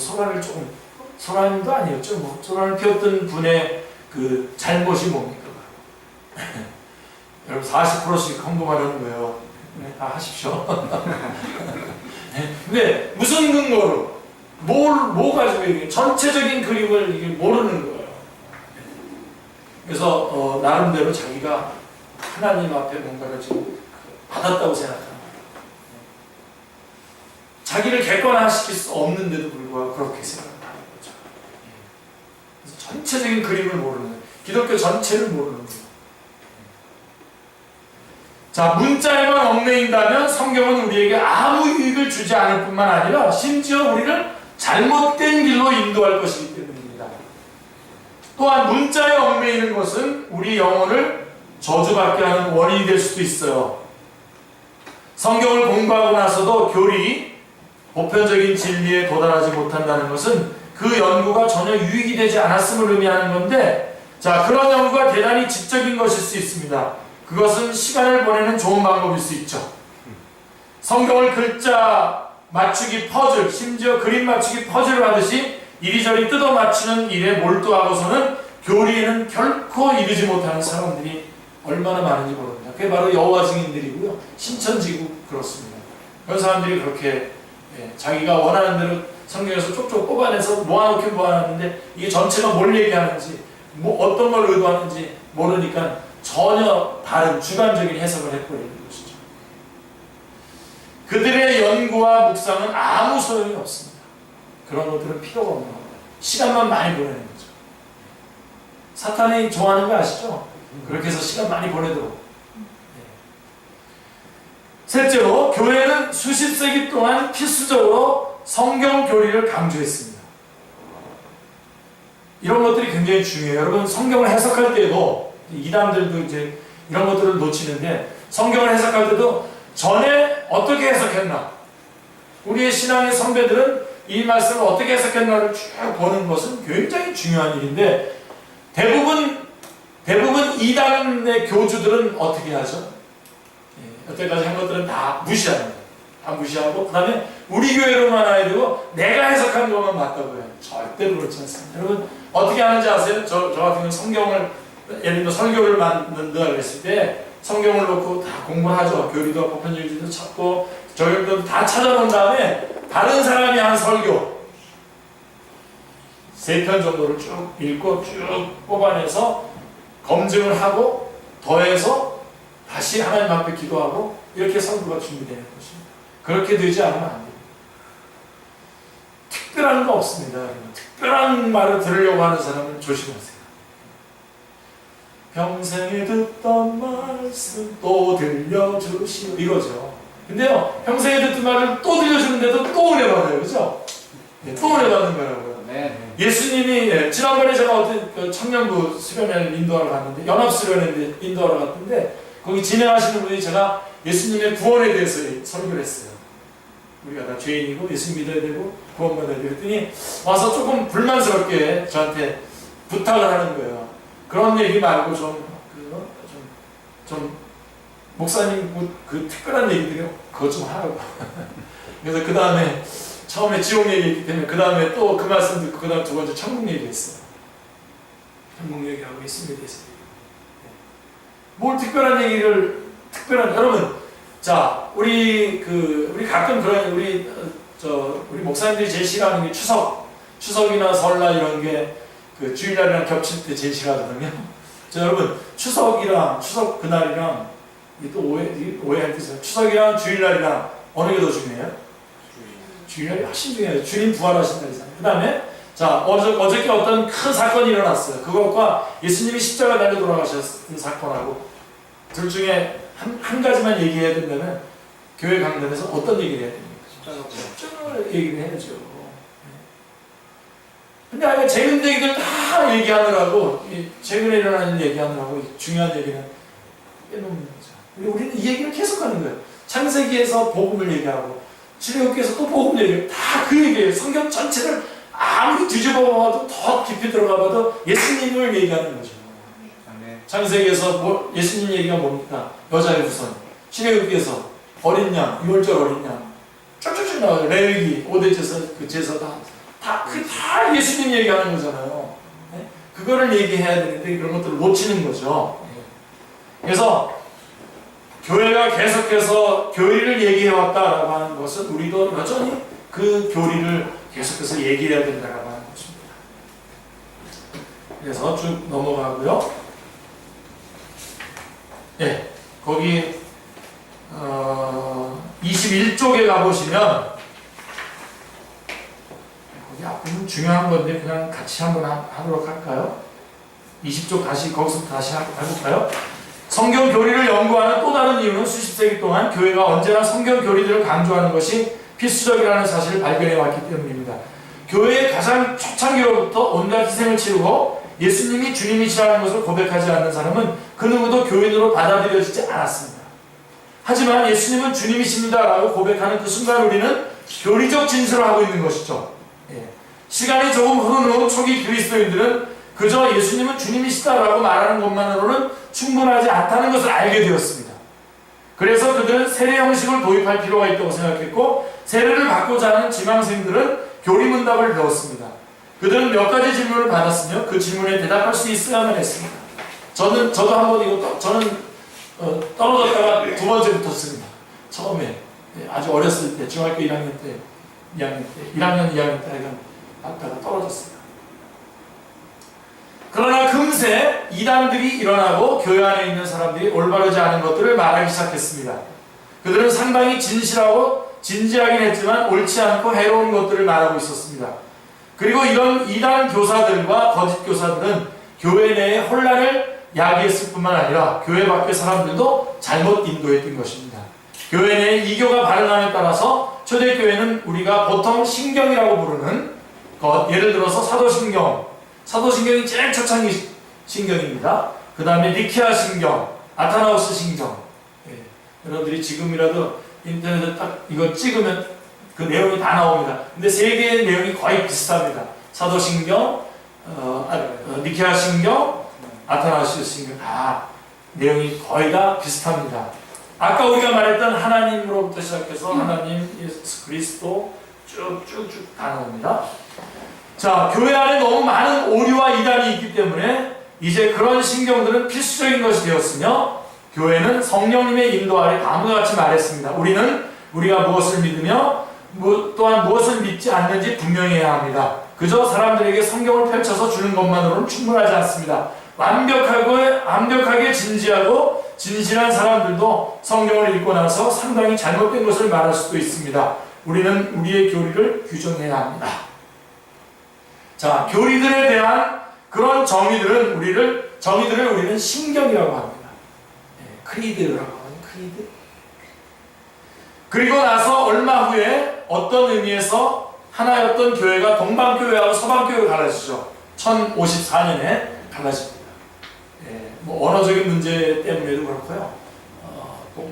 소란도 아니었죠. 소란을 피웠던 분의 그 잘못이 뭡니까? 여러분 40%씩 헌금하려는 거예요. 네, 다 하십시오. 네, 근데 무슨 근거로? 뭐 가지고 이게 전체적인 그림을 이게 모르는 거예요. 그래서 나름대로 자기가 하나님 앞에 뭔가를 지금 받았다고 생각합니다. 자기를 객관화시킬 수 없는데도 불구하고 그렇게 생각하는 거죠. 그래서 전체적인 그림을 모르는 거예요. 기독교 전체를 모르는 거예요. 자, 문자에만 얽매인다면 성경은 우리에게 아무 유익을 주지 않을 뿐만 아니라 심지어 우리를 잘못된 길로 인도할 것이기 때문입니다. 또한 문자에 얽매이는 것은 우리 영혼을 저주받게 하는 원인이 될 수도 있어요. 성경을 공부하고 나서도 교리, 보편적인 진리에 도달하지 못한다는 것은 그 연구가 전혀 유익이 되지 않았음을 의미하는 건데, 자, 그런 연구가 대단히 지적인 것일 수 있습니다. 그것은 시간을 보내는 좋은 방법일 수 있죠. 성경을 글자 맞추기 퍼즐, 심지어 그림 맞추기 퍼즐을 하듯이 이리저리 뜯어 맞추는 일에 몰두하고서는 교리에는 결코 이르지 못하는 사람들이 얼마나 많은지 모릅니다. 그게 바로 여호와 증인들이고요. 신천지고 그렇습니다. 그런 사람들이 그렇게 자기가 원하는 대로 성경에서 쪽쪽 뽑아내서 모아놓긴 모아놨는데 이게 전체가 뭘 얘기하는지 어떤 걸 의도하는지 모르니까 전혀 다른 주관적인 해석을 해버리는 것이죠. 그들의 연구와 묵상은 아무 소용이 없습니다. 그런 것들은 필요가 없는 겁니다. 시간만 많이 보내는 거죠. 사탄이 좋아하는 거 아시죠? 그렇게 해서 시간 많이 보내도록. 셋째로, 교회는 수십 세기 동안 필수적으로 성경 교리를 강조했습니다. 이런 것들이 굉장히 중요해요. 여러분, 성경을 해석할 때도 이단들도 이제 이런 것들을 놓치는데, 성경을 해석할 때도 전에 어떻게 해석했나, 우리의 신앙의 선배들은 이 말씀을 어떻게 해석했나를 쭉 보는 것은 굉장히 중요한 일인데, 대부분 이단의 교주들은 어떻게 하죠? 여태까지 한 것들은 다 무시합니다. 다 무시하고, 그 다음에 우리 교회로만 와야 되고 내가 해석한 것만 맞다고 해요. 절대로 그렇지 않습니다. 여러분, 어떻게 하는지 아세요? 저 같은 경우는 성경을, 예를 들어 설교를 만든다 그랬을 때 성경을 놓고 다 공부를 하죠. 교리도 보편주의도 찾고 저희도 다 찾아본 다음에 다른 사람이 한 설교 3편 정도를 쭉 읽고 쭉 뽑아내서 검증을 하고 더해서 다시 하나님 앞에 기도하고 이렇게 설교가 준비되는 것입니다. 그렇게 되지 않으면 안 됩니다. 특별한 거 없습니다. 특별한 말을 들으려고 하는 사람은 조심하세요. 평생에 듣던 말씀 또 들려주시오, 이거죠. 근데요, 평생에 듣던 말을 또 들려주는데도 또 은혜 받아요. 그죠? 네, 또 은혜 받는 거라고요. 네. 예수님이, 지난번에 제가 어떤 청년부 수련회를 인도하러 갔는데, 연합수련회인데 인도하러 갔는데, 거기 진행하시는 분이 제가 예수님의 구원에 대해서 설교를 했어요. 우리가 다 죄인이고 예수 믿어야 되고 구원받아야 되고, 그랬더니 와서 조금 불만스럽게 저한테 부탁을 하는 거예요. 그런 얘기 말고 좀 목사님 그 특별한 얘기들이 그것 좀 하라고. 그래서 그 다음에 처음에 지옥 얘기했기 때문에 그 다음에 또 그 말씀 듣고 그 다음 두 번째 천국 얘기했어요. 천국 얘기하고 예수 믿어서. 뭘 특별한 얘기를, 여러분, 자, 우리 가끔 그런, 우리 목사님들이 제일 싫어하는 게 추석이나 설날 이런 게 그 주일날이랑 겹칠 때 제일 싫어하거든요. 자, 여러분, 추석 그날이랑, 또 오해할 때 있어요. 추석이랑 주일날이랑 어느 게 더 중요해요? 주일날이 훨씬 중요해요. 주님 부활하신 날이잖아요. 그 다음에, 자, 어저께 어떤 큰 사건이 일어났어요. 그것과 예수님이 십자가 달려 돌아가셨던 사건하고, 둘 중에 한 가지만 얘기해야 된다면 교회 강단에서 어떤 얘기를 해야 됩니까? 십자가를 얘기를 해야죠. 근데 아예 최근 얘기들 다 얘기하느라고, 최근에 일어나는 얘기하느라고 중요한 얘기는 빼놓는 거죠. 근데 우리는 이 얘기를 계속하는 거예요. 창세기에서 복음을 얘기하고 출애굽기에서 또 복음을 얘기해요. 다 그 얘기예요. 성경 전체를 아무리 뒤집어 봐도 더 깊이 들어가 봐도 예수님을 얘기하는 거죠. 창세기에서 예수님 얘기가 뭡니까? 여자의 후손. 출애굽기에서 어린 양, 유월절 어린 양. 쭉쭉쭉 나와요. 레위기, 5대 제사, 그 제사 다 예수님 얘기하는 거잖아요. 네? 그거를 얘기해야 되는데 그런 것들을 놓치는 거죠. 그래서 교회가 계속해서 교리를 얘기해왔다라고 하는 것은 우리도 여전히 그 교리를 계속해서 얘기해야 된다라고 하는 것입니다. 그래서 쭉 넘어가고요. 네, 거기 21쪽에 가보시면 거기 앞부분 중요한 건데 그냥 같이 한번 하도록 할까요? 20쪽 거기서부터 다시 해볼까요? 성경 교리를 연구하는 또 다른 이유는 수십 세기 동안 교회가 언제나 성경 교리들을 강조하는 것이 필수적이라는 사실을 발견해 왔기 때문입니다. 교회의 가장 초창기로부터 온갖 희생을 치르고 예수님이 주님이시라는 것을 고백하지 않는 사람은 그 누구도 교인으로 받아들여지지 않았습니다. 하지만 예수님은 주님이십니다라고 고백하는 그 순간 우리는 교리적 진술을 하고 있는 것이죠. 시간이 조금 흐른 후 초기 그리스도인들은 그저 예수님은 주님이시다라고 말하는 것만으로는 충분하지 않다는 것을 알게 되었습니다. 그래서 그들은 세례 형식을 도입할 필요가 있다고 생각했고 세례를 받고자 하는 지망생들은 교리문답을 배웠습니다. 그들은 몇 가지 질문을 받았으며 그 질문에 대답할 수 있어야만 했습니다. 저도 한번 저는 떨어졌다가 두 번째 붙었습니다. 처음에 아주 어렸을 때 중학교 1학년 때 2학년 때 갔다가 떨어졌습니다. 그러나 금세 이단들이 일어나고 교회 안에 있는 사람들이 올바르지 않은 것들을 말하기 시작했습니다. 그들은 상당히 진실하고 진지하긴 했지만 옳지 않고 해로운 것들을 말하고 있었습니다. 그리고 이런 이단 교사들과 거짓 교사들은 교회 내에 혼란을 야기했을 뿐만 아니라 교회 밖의 사람들도 잘못 인도했던 것입니다. 교회 내에 이교가 발언함에 따라서 초대교회는 우리가 보통 신경이라고 부르는 것, 예를 들어서 사도신경이 제일 초창기 신경입니다. 그 다음에 니케아 신경, 아타나우스 신경. 여러분들이 지금이라도 인터넷에 딱 이거 찍으면 그 내용이 다 나옵니다. 근데 세 개의 내용이 거의 비슷합니다. 사도신경, 니케아 신경, 아타나우스 신경 다 내용이 거의 다 비슷합니다. 아까 우리가 말했던 하나님으로부터 시작해서 하나님, 예수 그리스도 쭉쭉쭉 다 나옵니다. 자, 교회 안에 너무 많은 오류와 이단이 있기 때문에 이제 그런 신경들은 필수적인 것이 되었으며 교회는 성령님의 인도 아래 다음과 같이 말했습니다. 우리가 무엇을 믿으며 또한 무엇을 믿지 않는지 분명히 해야 합니다. 그저 사람들에게 성경을 펼쳐서 주는 것만으로는 충분하지 않습니다. 완벽하게 진지하고 진실한 사람들도 성경을 읽고 나서 상당히 잘못된 것을 말할 수도 있습니다. 우리는 우리의 교리를 규정해야 합니다. 자, 교리들에 대한 그런 정의들을 우리는 신경이라고 합니다. 크리드라고 하는 크리드. 그리고 나서 얼마 후에 어떤 의미에서 하나였던 교회가 동방교회하고 서방교회로 갈라지죠. 1054년에 갈라집니다. 언어적인 문제 때문에도 그렇고요.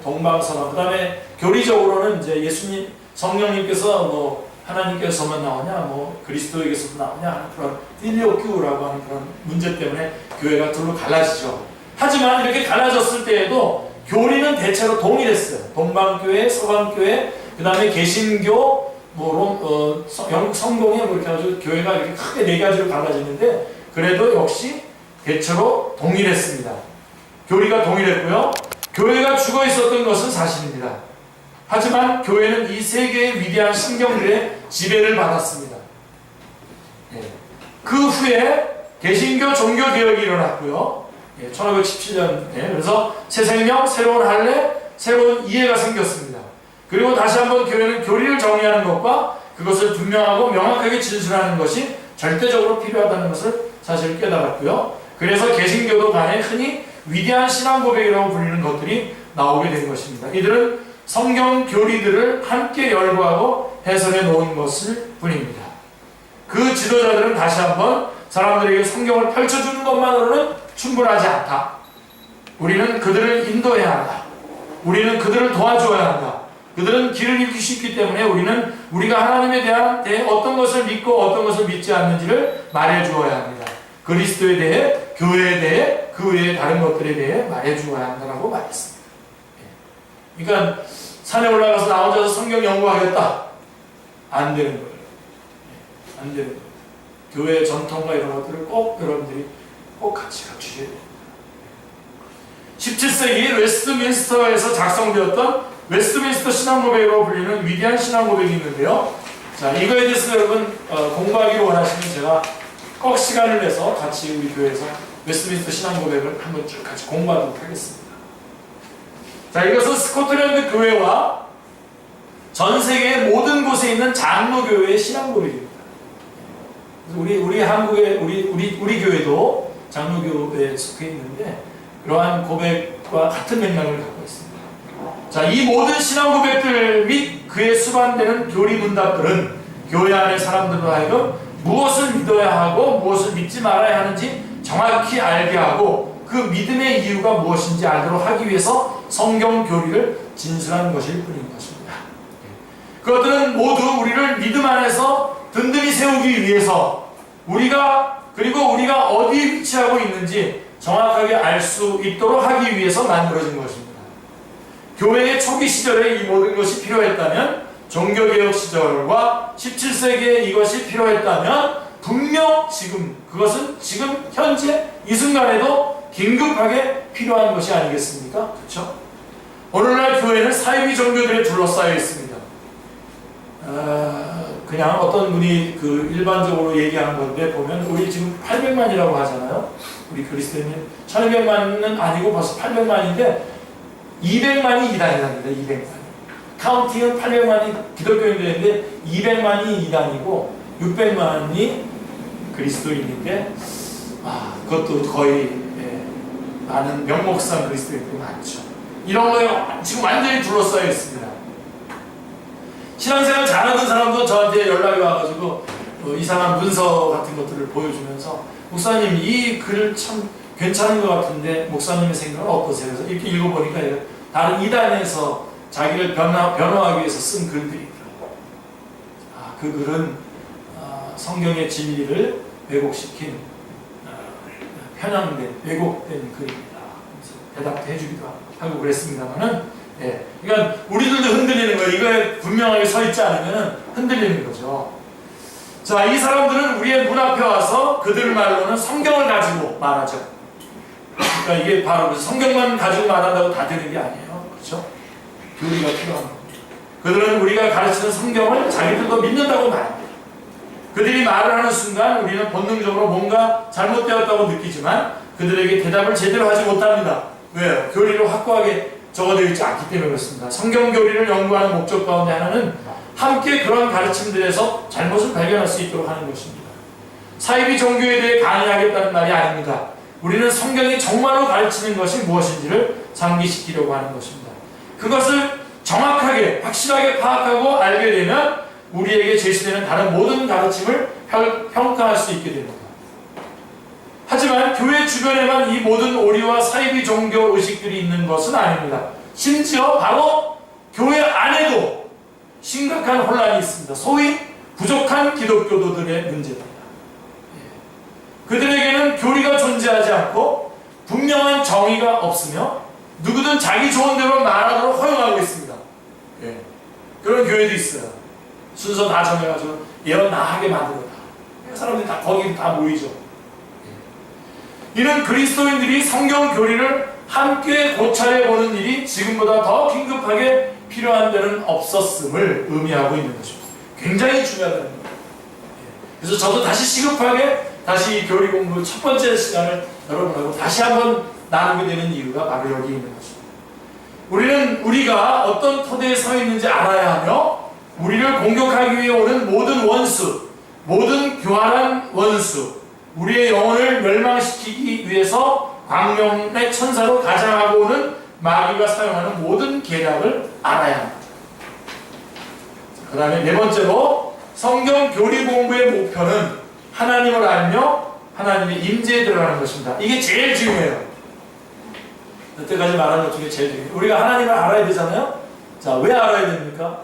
동방서방. 그 다음에 교리적으로는 이제 예수님, 성령님께서 하나님께서만 나오냐, 그리스도에게서도 나오냐 하는 그런 필리오큐라고 하는 그런 문제 때문에 교회가 둘로 갈라지죠. 하지만 이렇게 갈라졌을 때에도 교리는 대체로 동일했어요. 동방교회, 서방교회, 그 다음에 개신교, 영국 성공회 이렇게 해가지고 교회가 이렇게 크게 네 가지로 갈라지는데 그래도 역시 대체로 동일했습니다. 교리가 동일했고요. 교회가 죽어 있었던 것은 사실입니다. 하지만 교회는 이 세 개의 위대한 신경들의 지배를 받았습니다. 그 후에 개신교 종교개혁이 일어났고요. 1517년에 그래서 새 생명, 새로운 할례, 새로운 이해가 생겼습니다. 그리고 다시 한번 교회는 교리를 정의하는 것과 그것을 분명하고 명확하게 진술하는 것이 절대적으로 필요하다는 것을 사실 깨달았고요. 그래서 개신교도 간에 흔히 위대한 신앙 고백이라고 불리는 것들이 나오게 된 것입니다. 이들은 성경 교리들을 함께 열거하고 해설해 놓은 것을 뿐입니다. 그 지도자들은 다시 한번 사람들에게 성경을 펼쳐주는 것만으로는 충분하지 않다. 우리는 그들을 인도해야 한다. 우리는 그들을 도와줘야 한다. 그들은 길을 잃기 쉽기 때문에 우리가 하나님에 대한 어떤 것을 믿고 어떤 것을 믿지 않는지를 말해주어야 합니다. 그리스도에 대해, 교회에 대해, 그 외의 다른 것들에 대해 말해주어야 한다고 말했습니다. 그러니까 산에 올라가서 나 혼자서 성경 연구하겠다. 안 되는 거예요. 안 되는 거예요. 교회의 전통과 이런 것들을 꼭 여러분들이 꼭 같이 갖추셔야 됩니다. 17세기 웨스트민스터에서 작성되었던 웨스트민스터 신앙고백으로 불리는 위대한 신앙고백이 있는데요. 자, 이거에 대해서 여러분 공부하기를 원하시면 제가 꼭 시간을 내서 같이 우리 교회에서 웨스트민스터 신앙고백을 한번 쭉 같이 공부하도록 하겠습니다. 자, 이것은 스코틀랜드 교회와 전 세계의 모든 곳에 있는 장로교회의 신앙고백입니다. 우리 한국의 우리 교회도 장로교회에 속해 있는데 그러한 고백과 같은 맥락을 갖고 있습니다. 자, 이 모든 신앙 고백들 및 그에 수반되는 교리 문답들은 교회 안의 사람들로 하여금 무엇을 믿어야 하고 무엇을 믿지 말아야 하는지 정확히 알게 하고 그 믿음의 이유가 무엇인지 알도록 하기 위해서 성경 교리를 진술한 것일 뿐인 것입니다. 그것들은 모두 우리를 믿음 안에서 든든히 세우기 위해서 그리고 우리가 어디에 위치하고 있는지 정확하게 알 수 있도록 하기 위해서 만들어진 것입니다. 교회의 초기 시절에 이 모든 것이 필요했다면, 종교개혁 시절과 17세기에 이것이 필요했다면 분명 그것은 지금 현재 이 순간에도 긴급하게 필요한 것이 아니겠습니까? 그렇죠? 오늘날 교회는 사이비 종교들에 둘러싸여 있습니다. 그냥 어떤 분이 일반적으로 얘기하는 건데 보면 우리 지금 800만이라고 하잖아요. 우리 그리스도인은 1200만은 아니고 벌써 800만인데 200만이 이단이랍니다. 200만. 카운팅은 800만이 기독교인들인데 200만이 이단이고 600만이 그리스도인인데 그것도 거의 많은 명목상 그리스도인들이 많죠. 이런 거에 지금 완전히 둘러싸여 있습니다. 신앙생활 잘하는 사람도 저한테 연락이 와가지고 이상한 문서 같은 것들을 보여주면서 목사님 이 글 참 괜찮은 것 같은데 목사님의 생각은 어떠세요? 그래서 이렇게 읽어보니까 다른 이단에서 자기를 변호하기 위해서 쓴 글들이더라고요. 그 글은 성경의 진리를 왜곡시킨 편향된 왜곡된 글입니다. 그래서 대답도 해주기도 하고 그랬습니다만은 그러니까 우리들도 흔들리는 거예요. 이거에 분명하게 서 있지 않으면 흔들리는 거죠. 자, 이 사람들은 우리의 문 앞에 와서 그들 말로는 성경을 가지고 말하죠. 그러니까 이게 바로 성경만 가지고 말한다고 다 되는 게 아니에요. 그렇죠? 교리가 필요한 겁니다. 그들은 우리가 가르치는 성경을 자기들도 믿는다고 말합니다. 그들이 말을 하는 순간 우리는 본능적으로 뭔가 잘못되었다고 느끼지만 그들에게 대답을 제대로 하지 못합니다. 왜요? 교리로 확고하게 적어되어 있지 않기 때문에 그렇습니다. 성경 교리를 연구하는 목적 가운데 하나는 함께 그런 가르침들에서 잘못을 발견할 수 있도록 하는 것입니다. 사이비 종교에 대해 강의하겠다는 말이 아닙니다. 우리는 성경이 정말로 가르치는 것이 무엇인지를 상기시키려고 하는 것입니다. 그것을 정확하게 확실하게 파악하고 알게 되면 우리에게 제시되는 다른 모든 가르침을 평가할 수 있게 됩니다. 하지만 교회 주변에만 이 모든 오리와 사이비 종교 의식들이 있는 것은 아닙니다. 심지어 바로 교회 안에도 심각한 혼란이 있습니다. 소위 부족한 기독교도들의 문제입니다. 그들에게는 교리가 존재하지 않고 분명한 정의가 없으며 누구든 자기 좋은 대로 말하도록 허용하고 있습니다. 그런 교회도 있어요. 순서 다 정해가지고 예언 다 하게 만들어다. 사람들이 다 거기 다 모이죠. 이는 그리스도인들이 성경 교리를 함께 고찰해 보는 일이 지금보다 더 긴급하게 필요한 데는 없었음을 의미하고 있는 것입니다. 굉장히 중요하다는 겁니다. 그래서 저도 다시 시급하게 다시 이 교리 공부 첫 번째 시간을 여러분하고 다시 한번 나누게 되는 이유가 바로 여기 있는 것입니다. 우리는 우리가 어떤 토대에 서 있는지 알아야 하며 우리를 공격하기 위해 오는 모든 원수, 모든 교활한 원수, 우리의 영혼을 멸망시키기 위해서 광명의 천사로 가장하고 오는 마귀가 사용하는 모든 계략을 알아야 합니다. 그 다음에 네 번째로 성경 교리 공부의 목표는 하나님을 알며 하나님의 임재에 들어가는 것입니다. 이게 제일 중요해요. 여태까지 말한 것 중에 제일 중요해요. 우리가 하나님을 알아야 되잖아요. 자, 왜 알아야 됩니까?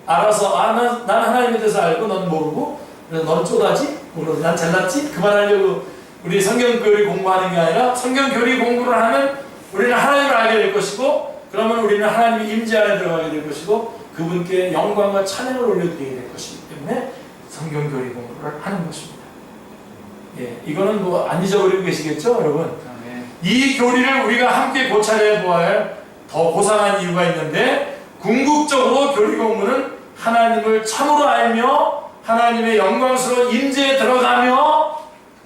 알아서 난 하나님에 대해서 알고 넌 모르고 그래서 넌 쪼다지? 난 잘났지? 그만하려고 우리 성경 교리 공부하는 게 아니라 성경 교리 공부를 하면 우리는 하나님을 알게 될 것이고 그러면 우리는 하나님의 임재 안에 들어가게 될 것이고 그분께 영광과 찬양을 올려드리게 될 것이기 때문에 성경 교리 공부를 하는 것입니다. 이거는 뭐 안 잊어버리고 계시겠죠, 여러분? 이 교리를 우리가 함께 고찰해 보아야 할 더 고상한 이유가 있는데, 궁극적으로 교리 공부는 하나님을 참으로 알며 하나님의 영광스러운 임재에 들어가며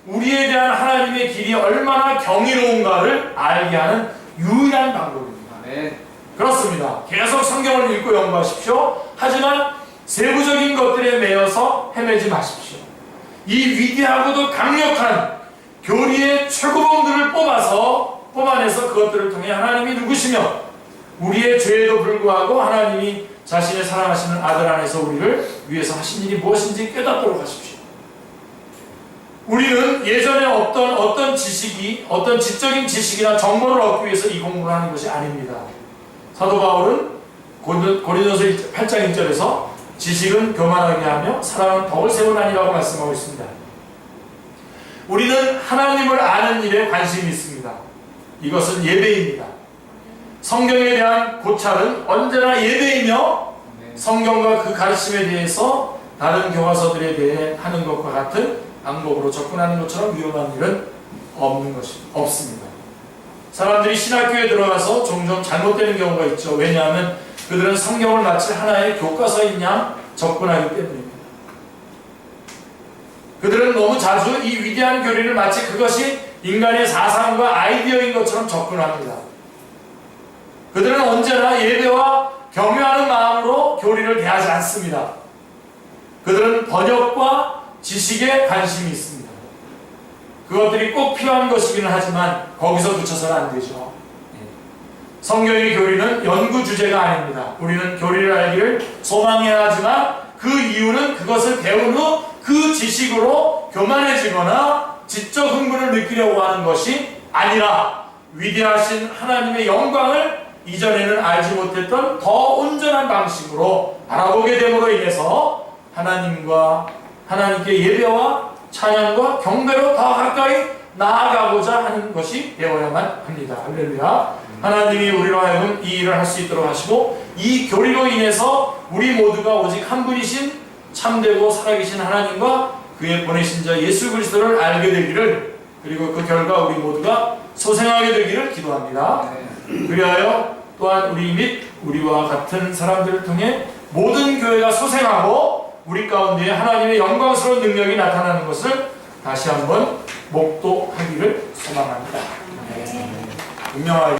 우리에 대한 하나님의 길이 얼마나 경이로운가를 알게 하는 유일한 방법입니다. 네. 그렇습니다. 계속 성경을 읽고 연구하십시오. 하지만 세부적인 것들에 매여서 헤매지 마십시오. 이 위대하고도 강력한 교리의 최고봉들을 뽑아내서 그것들을 통해 하나님이 누구시며 우리의 죄에도 불구하고 하나님이 자신의 사랑하시는 아들 안에서 우리를 위해서 하신 일이 무엇인지 깨닫도록 하십시오. 우리는 예전에 어떤 지식이, 어떤 지적인 지식이나 정보를 얻기 위해서 이 공부를 하는 것이 아닙니다. 사도 바울은 고린도서 8장 1절에서 지식은 교만하게 하며 사랑은 덕을 세우나니라고 말씀하고 있습니다. 우리는 하나님을 아는 일에 관심이 있습니다. 이것은 예배입니다. 성경에 대한 고찰은 언제나 예배이며 성경과 그 가르침에 대해서 다른 교과서들에 대해 하는 것과 같은 방법으로 접근하는 것처럼 위험한 일은 없습니다. 사람들이 신학교에 들어가서 종종 잘못되는 경우가 있죠. 왜냐하면 그들은 성경을 마치 하나의 교과서인 양 접근하기 때문입니다. 그들은 너무 자주 이 위대한 교리를 마치 그것이 인간의 사상과 아이디어인 것처럼 접근합니다. 그들은 언제나 예배와 경외하는 마음으로 교리를 대하지 않습니다. 그들은 번역과 지식에 관심이 있습니다. 그것들이 꼭 필요한 것이기는 하지만 거기서 그쳐서는 안 되죠. 성경의 교리는 연구 주제가 아닙니다. 우리는 교리를 알기를 소망해야 하지만 그 이유는 그것을 배운 후 그 지식으로 교만해지거나 지적 흥분을 느끼려고 하는 것이 아니라 위대하신 하나님의 영광을 이전에는 알지 못했던 더 온전한 방식으로 알아보게 됨으로 인해서 하나님께 예배와 찬양과 경배로 더 가까이 나아가고자 하는 것이 되어야만 합니다. 할렐루야. 하나님이 우리로 하여금 이 일을 할 수 있도록 하시고 이 교리로 인해서 우리 모두가 오직 한 분이신 참되고 살아계신 하나님과 그의 보내신 자 예수 그리스도를 알게 되기를, 그리고 그 결과 우리 모두가 소생하게 되기를 기도합니다. 그리하여 또한 우리 및 우리와 같은 사람들을 통해 모든 교회가 소생하고 우리 가운데 하나님의 영광스러운 능력이 나타나는 것을 다시 한번 목도하기를 소망합니다. 분명하게